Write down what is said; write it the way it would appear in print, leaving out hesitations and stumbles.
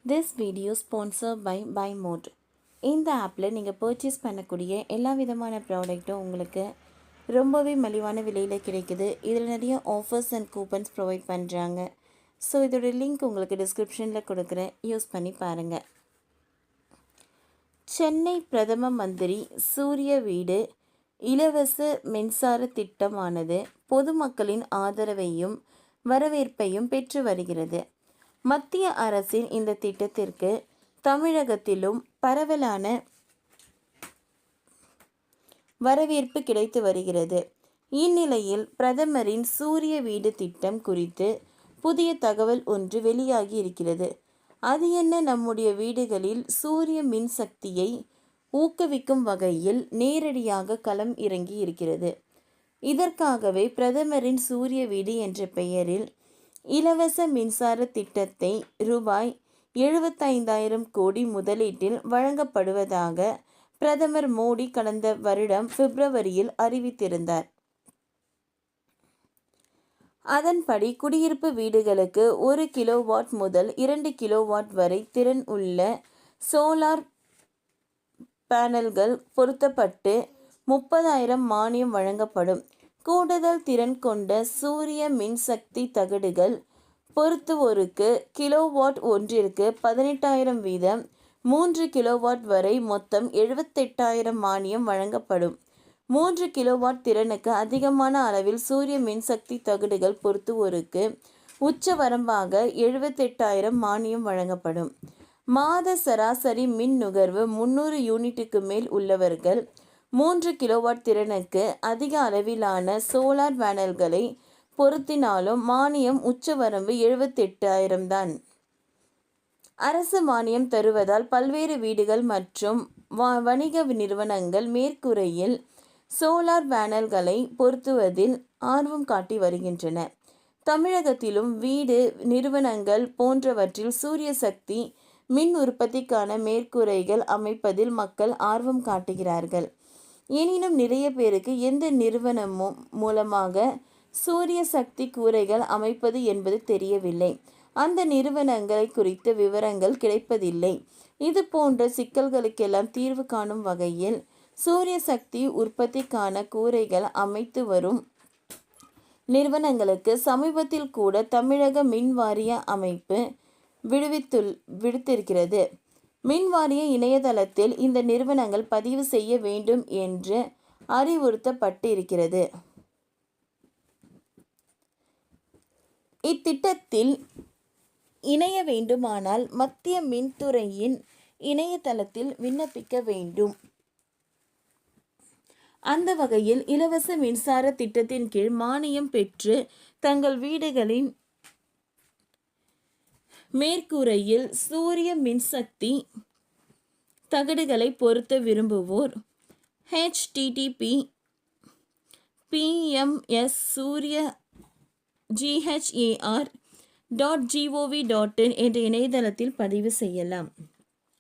This video sponsored by BuyMode. இந்த ஆப்பில் நீங்கள் பர்ச்சேஸ் பண்ணக்கூடிய எல்லா விதமான ப்ராடக்ட்டும் உங்களுக்கு ரொம்பவே மலிவான விலையில் கிடைக்குது. இதில் நிறைய ஆஃபர்ஸ் அண்ட் கூப்பன்ஸ் ப்ரொவைட் பண்ணுறாங்க. ஸோ இதோட லிங்க் உங்களுக்கு டிஸ்கிரிப்ஷனில் கொடுக்குறேன், யூஸ் பண்ணி பாருங்கள். சென்னை பிரதம மந்திரி சூரிய வீடு இலவச மின்சார திட்டமானது பொதுமக்களின் ஆதரவையும் வரவேற்பையும் பெற்று வருகிறது. மத்திய அரசின் இந்த திட்டத்திற்கு தமிழகத்திலும் பரவலான வரவேற்பு கிடைத்து வருகிறது. இந்நிலையில் பிரதமரின் சூரிய வீடு திட்டம் குறித்து புதிய தகவல் ஒன்று வெளியாகி இருக்கிறது. அது என்ன? நம்முடைய வீடுகளில் சூரிய மின்சக்தியை ஊக்குவிக்கும் வகையில் நேரடியாக களம் இறங்கி இருக்கிறது. இதற்காகவே பிரதமரின் சூரிய வீடு என்ற பெயரில் இலவச மின்சார திட்டத்தை ரூபாய் 75,000 கோடி முதலீட்டில் வழங்கப்படுவதாக பிரதமர் மோடி கடந்த வருடம் பிப்ரவரியில் அறிவித்திருந்தார். அதன்படி குடியிருப்பு வீடுகளுக்கு 1 கிலோவாட் முதல் 2 கிலோவாட் வரை திறன் உள்ள சோலார் பேனல்கள் பொருத்தப்பட்டு 30,000 மானியம் வழங்கப்படும். கூடுதல் திறன் கொண்ட சூரிய மின்சக்தி தகடுகள் பொருத்துவோருக்கு கிலோவாட் ஒன்றிற்கு 18,000 வீதம் 3 கிலோவாட் வரை மொத்தம் 78,000 மானியம் வழங்கப்படும். 3 கிலோவாட் திறனுக்கு அதிகமான அளவில் சூரிய மின்சக்தி தகடுகள் பொருத்துவோருக்கு உச்ச வரம்பாக 78,000 மானியம் வழங்கப்படும். மாத சராசரி மின் நுகர்வு 300 யூனிட்டுக்கு மேல் உள்ளவர்கள் 3 கிலோவாட் திறனுக்கு அதிக அளவிலான சோலார் பேனல்களை பொருத்தினாலும் மானியம் உச்சவரம்பு 78,000 தான். அரசு மானியம் தருவதால் பல்வேறு வீடுகள் மற்றும் வணிக நிறுவனங்கள் மேற்கூரையில் சோலார் பேனல்களை பொருத்துவதில் ஆர்வம் காட்டி வருகின்றன. தமிழகத்திலும் வீடு, நிறுவனங்கள் போன்றவற்றில் சூரிய சக்தி மின் உற்பத்திக்கான மேற்கூரைகள் அமைப்பதில் மக்கள் ஆர்வம் காட்டுகிறார்கள். எனினும் நிறைய பேருக்கு எந்த நிறுவனமும் மூலமாக சூரிய சக்தி கூரைகள் அமைப்பது என்பது தெரியவில்லை. அந்த நிறுவனங்களை குறித்த விவரங்கள் கிடைப்பதில்லை. இது போன்ற சிக்கல்களுக்கெல்லாம் தீர்வு காணும் வகையில் சூரிய சக்தி உற்பத்திக்கான கூரைகள் அமைத்து வரும் நிறுவனங்களுக்கு சமீபத்தில் கூட தமிழக மின் வாரிய அமைப்பு விடுத்திருக்கிறது. மின் வாரிய இணையதளத்தில் இந்த நிறுவனங்கள் பதிவு செய்ய வேண்டும் என்று அறிவுறுத்தப்பட்டிருக்கிறது. இத்திட்டத்தில் இணைய வேண்டுமானால் மத்திய மின்துறையின் இணையதளத்தில் விண்ணப்பிக்க வேண்டும். அந்த வகையில் இலவச மின்சார திட்டத்தின் கீழ் மானியம் பெற்று தங்கள் வீடுகளின் மேற்கூரையில் சூரிய மின்சக்தி தகடுகளை பொருத்த விரும்புவோர் http://pmssurya.gov.in என்ற இணையதளத்தில் பதிவு செய்யலாம்.